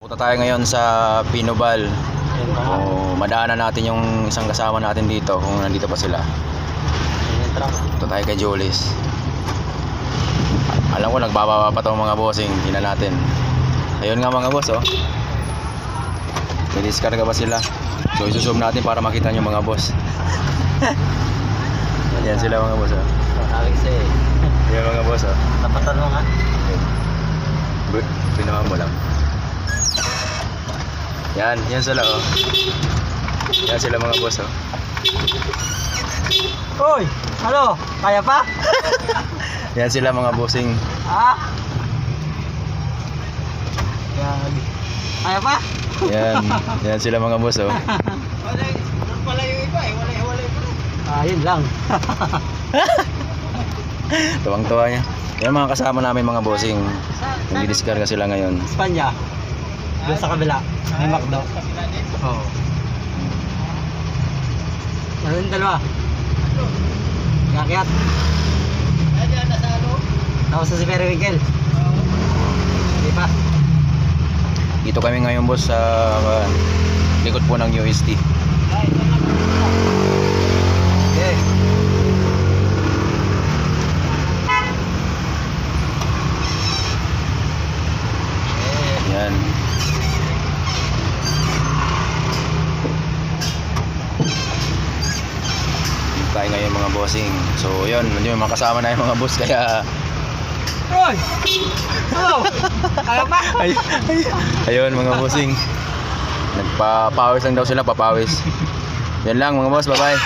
Punta tayo ngayon sa Pinobal. Madaanan natin yung isang kasama natin dito kung nandito pa sila. Punta tayo kay Julis. Alam ko nagbababa pa tong mga bossing. Tingnan natin. Ayun nga mga boss, oh. May diskarga ba sila? So isusum natin para makita nyo mga boss. Ayan sila mga boss, oh. Alex eh. Ayan mga boss, oh. Tapatan mo nga. Pinaman mo lang. Yan sila, oh. Yan sila mga boss, oh. Uy! Ano? Kaya pa? Yan sila mga bossing. Ah? Kaya pa? Yan sila mga boss, oh. Wala yung iba eh. Wala yung iba. Yun lang. Tuwang-tuwa niya. Yan mga kasama namin mga bossing. Nagdi-discarga sila ngayon. Espanya. Doon sa kabila. May McDo. Oo. Ano yung dalawa? Kakyat. Tapos sa si Periwinkle. Hindi pa. Dito kami ngayon boss sa likod po ng UST. Okay. Yan. Dito tayo ngayon mga bossing. So yun, yung mga kasama na yung mga boss kaya Uy! Hello! Kaya pa? ayun mga bossing. Nagpapawis lang daw sila, papawis. Yan lang mga boss, bye bye.